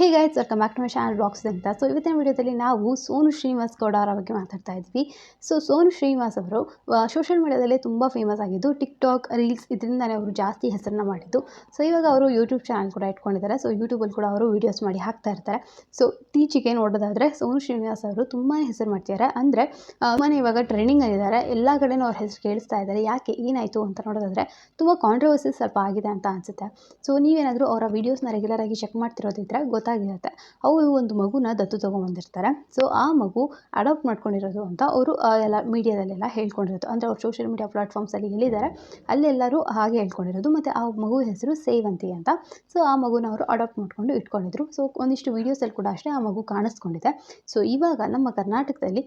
Hey guys, welcome back to my channel blogs ಅಂತ. So ಇವತ್ತಿನ ವಿಡಿಯೋದಲ್ಲಿ ನಾವು ಸೋನು ಶ್ರೀನಿವಾಸ್ ಗೌಡ ಅವರ ಬಗ್ಗೆ ಮಾತಾಡ್ತಾ ಇದ್ವಿ. ಸೊ ಸೋನು ಶ್ರೀನಿವಾಸ್ ಅವರು ಸೋಷಿಯಲ್ ಮೀಡಿಯಾದಲ್ಲಿ ತುಂಬ ಫೇಮಸ್ ಆಗಿದ್ದು, ಟಿಕ್ಟಾಕ್ ರೀಲ್ಸ್ ಇದರಿಂದಲೇ ಅವರು ಜಾಸ್ತಿ ಹೆಸರನ್ನ ಮಾಡಿದ್ದು. ಸೊ ಇವಾಗ ಅವರು ಯೂಟ್ಯೂಬ್ ಚಾನಲ್ ಕೂಡ ಇಟ್ಕೊಂಡಿದ್ದಾರೆ. ಸೊ ಯೂಟ್ಯೂಬಲ್ಲಿ ಕೂಡ ಅವರು ವೀಡಿಯೋಸ್ ಮಾಡಿ ಹಾಕ್ತಾ ಇರ್ತಾರೆ. ಸೊ ಇತ್ತೀಚೆಗೆ ನೋಡೋದಾದರೆ ಸೋನು ಶ್ರೀನಿವಾಸ್ ಅವರು ತುಂಬಾ ಹೆಸರು ಮಾಡ್ತಿದ್ದಾರೆ. ಅಂದರೆ ತುಂಬಾ ಇವಾಗ ಟ್ರೆಂಡಿಂಗ್ ಆಗಿದ್ದಾರೆ. ಎಲ್ಲ ಕಡೆನೂ ಅವ್ರ ಹೆಸರು ಕೇಳಿಸ್ತಾ ಇದ್ದಾರೆ. ಯಾಕೆ, ಏನಾಯಿತು ಅಂತ ನೋಡೋದಾದರೆ ತುಂಬ ಕಾಂಟ್ರವರ್ಸಿ ಸ್ವಲ್ಪ ಆಗಿದೆ ಅಂತ ಅನಿಸುತ್ತೆ. ಸೊ ನೀವೇನಾದರೂ ಅವರ ವೀಡಿಯೋಸ್ನ ರೆಗ್ಯುಲರ್ ಆಗಿ ಚೆಕ್ ಮಾಡ್ತಿರೋದಿದ್ರೆ ಗೊತ್ತಾಗಿರುತ್ತೆ. ಅವರು ಒಂದು ಮಗುನ ದತ್ತು ತೊಗೊಂಬಂದಿರ್ತಾರೆ. ಸೊ ಆ ಮಗು ಅಡಾಪ್ಟ್ ಮಾಡ್ಕೊಂಡಿರೋದು ಅಂತ ಅವರು ಎಲ್ಲ ಮೀಡಿಯಾದಲ್ಲೆಲ್ಲ ಹೇಳ್ಕೊಂಡಿರೋದು. ಅಂದರೆ ಅವ್ರು ಸೋಷಿಯಲ್ ಮೀಡಿಯಾ ಪ್ಲಾಟ್ಫಾರ್ಮ್ಸಲ್ಲಿ ಎಲ್ಲಿದ್ದಾರೆ ಅಲ್ಲೆಲ್ಲರೂ ಹಾಗೆ ಹೇಳ್ಕೊಂಡಿರೋದು. ಮತ್ತು ಆ ಮಗು ಹೆಸರು ಸೇವಂತಿ ಅಂತ. ಸೊ ಆ ಮಗುನ ಅವರು ಅಡಾಪ್ಟ್ ಮಾಡ್ಕೊಂಡು ಇಟ್ಕೊಂಡಿದ್ರು. ಸೊ ಒಂದಿಷ್ಟು ವೀಡಿಯೋಸಲ್ಲಿ ಕೂಡ ಅಷ್ಟೇ ಆ ಮಗು ಕಾಣಿಸ್ಕೊಂಡಿದೆ. ಸೊ ಇವಾಗ ನಮ್ಮ ಕರ್ನಾಟಕದಲ್ಲಿ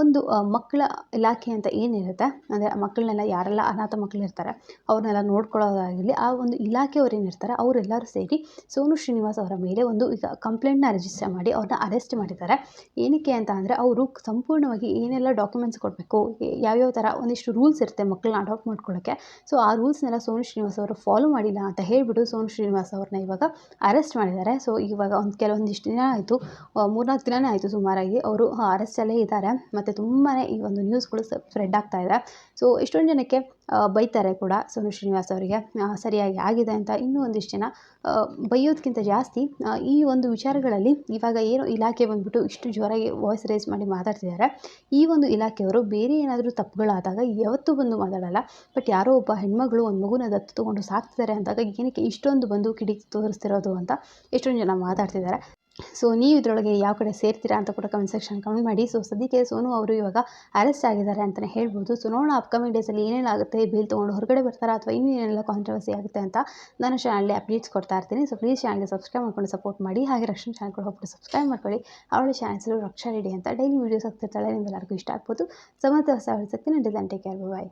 ಒಂದು ಮಕ್ಕಳ ಇಲಾಖೆ ಅಂತ ಏನಿರುತ್ತೆ, ಅಂದರೆ ಮಕ್ಕಳನ್ನೆಲ್ಲ ಯಾರೆಲ್ಲ ಅನಾಥ ಮಕ್ಕಳಿರ್ತಾರೆ ಅವ್ರನ್ನೆಲ್ಲ ನೋಡ್ಕೊಳ್ಳೋದಾಗಿರಲಿ, ಆ ಒಂದು ಇಲಾಖೆಯವ್ರು ಏನಿರ್ತಾರೆ ಅವರೆಲ್ಲರೂ ಸೇರಿ ಸೋನು ಶ್ರೀನಿವಾಸ್ ಅವರ ಮೇಲೆ ಒಂದು ಈಗ ಕಂಪ್ಲೇಂಟ್ನ ರಿಜಿಸ್ಟರ್ ಮಾಡಿ ಅವ್ರನ್ನ ಅರೆಸ್ಟ್ ಮಾಡಿದ್ದಾರೆ. ಏನಕ್ಕೆ ಅಂತ ಅಂದರೆ ಅವರು ಸಂಪೂರ್ಣವಾಗಿ ಏನೆಲ್ಲ ಡಾಕ್ಯುಮೆಂಟ್ಸ್ ಕೊಡಬೇಕು, ಯಾವ್ಯಾವ ಥರ ಒಂದಿಷ್ಟು ರೂಲ್ಸ್ ಇರುತ್ತೆ ಮಕ್ಕಳನ್ನ ಅಡಾಪ್ಟ್ ಮಾಡ್ಕೊಳ್ಳೋಕ್ಕೆ. ಸೊ ಆ ರೂಲ್ಸ್ನೆಲ್ಲ ಸೋನು ಶ್ರೀನಿವಾಸ್ ಅವರು ಫಾಲೋ ಮಾಡಿಲ್ಲ ಅಂತ ಹೇಳಿಬಿಟ್ಟು ಸೋನು ಶ್ರೀನಿವಾಸ್ ಅವ್ರನ್ನ ಇವಾಗ ಅರೆಸ್ಟ್ ಮಾಡಿದ್ದಾರೆ. ಸೊ ಇವಾಗ ಕೆಲವೊಂದಿಷ್ಟು ದಿನ ಆಯಿತು, 3-4 ದಿನವೇ ಆಯಿತು ಸುಮಾರಾಗಿ ಅವರು ಅರೆಸ್ಟಲ್ಲೇ ಇದ್ದಾರೆ. ಮತ್ತು ತುಂಬಾ ಈ ಒಂದು ನ್ಯೂಸ್ಗಳು ಸ್ಪ್ರೆಡ್ ಆಗ್ತಾ ಇದೆ. ಸೊ ಎಷ್ಟೊಂದು ಜನಕ್ಕೆ ಬೈತಾರೆ ಕೂಡ ಸೋನು ಶ್ರೀನಿವಾಸ್ ಅವರಿಗೆ ಸರಿಯಾಗಿ ಆಗಿದೆ ಅಂತ. ಇನ್ನೂ ಒಂದಿಷ್ಟು ಜನ ಬೈಯೋದಕ್ಕಿಂತ ಜಾಸ್ತಿ ಈ ಒಂದು ವಿಚಾರಗಳಲ್ಲಿ ಇವಾಗ ಏನು ಇಲಾಖೆ ಬಂದುಬಿಟ್ಟು ಇಷ್ಟು ಜೋರಾಗಿ ವಾಯ್ಸ್ ರೈಸ್ ಮಾಡಿ ಮಾತಾಡ್ತಿದ್ದಾರೆ. ಈ ಒಂದು ಇಲಾಖೆಯವರು ಬೇರೆ ಏನಾದರೂ ತಪ್ಪುಗಳಾದಾಗ ಯಾವತ್ತೂ ಬಂದು ಮಾತಾಡಲ್ಲ. ಬಟ್ ಯಾರೋ ಒಬ್ಬ ಹೆಣ್ಮಗಳು ಒಂದು ಮಗುನ ದತ್ತು ತೊಗೊಂಡು ಸಾಕ್ತಿದ್ದಾರೆ ಅಂದಾಗ ಏನಕ್ಕೆ ಇಷ್ಟೊಂದು ಬಂದು ಕಿಡಿಕಿ ತೋರಿಸ್ತಿರೋದು ಅಂತ ಎಷ್ಟೊಂದು ಜನ ಮಾತಾಡ್ತಿದ್ದಾರೆ. ಸೊ ನೀವು ಇದರೊಳಗೆ ಯಾವ ಕಡೆ ಸೇರ್ತೀರಾ ಅಂತ ಕೂಡ ಕಮೆಂಟ್ ಸೆಕ್ಷನ್ ಕಮೆಂಟ್ ಮಾಡಿ. ಸೊ ಸದ್ಯಕ್ಕೆ ಸೋನು ಅವರು ಇವಾಗ ಅರೆಸ್ಟ್ ಆಗಿದ್ದಾರೆ ಅಂತಲೇ ಹೇಳ್ಬೋದು. ಸೊ ನೋಡೋಣ ಅಪ್ಕಮಿಂಗ್ ಡೇಸಲ್ಲಿ ಏನೇನಾಗುತ್ತೆ, ಬೇಲ್ ತೊಗೊಂಡು ಹೊರಗಡೆ ಬರ್ತಾರಾ ಅಥವಾ ಇನ್ನೂ ಏನೆಲ್ಲ ಕಾಂಟ್ರವರ್ಸಿ ಆಗುತ್ತೆ ಅಂತ ನಾನು ಚಾನಲ್ಗೆ ಅಪ್ಡೇಟ್ಸ್ ಕೊಡ್ತಾ ಇರ್ತೀನಿ. ಸೊ ಪ್ಲೀಸ್ ಚಾನಲ್ಗೆ ಸಬ್ಸ್ಕ್ರೈಬ್ ಮಾಡ್ಕೊಂಡು ಸಪೋರ್ಟ್ ಮಾಡಿ. ಹಾಗೆ ರಕ್ಷಣಾ ಚಾನಲ್ ಕೂಡ ಹೋಗ್ಬಿಟ್ಟು ಸಬ್ಸ್ಕ್ರೈಬ್ ಮಾಡ್ಕೊಳ್ಳಿ. ಅವಳ ಚಾನಲ್ಸು ರಕ್ಷಾ ರೆಡ್ಡಿ ಅಂತ ಡೈಲಿ ವೀಡಿಯೋಸ್ ಆಗ್ತಿರ್ತಾಳೆ. ನಿಮ್ಮೆಲ್ಲರಿಗೂ ಇಷ್ಟ ಆಗ್ಬೋದು. ಸಮರ್ಥ ಹೊಸ ಶಕ್ತಿ. ಟೇಕ್ ಕೇರ್, ಬಾಯ್.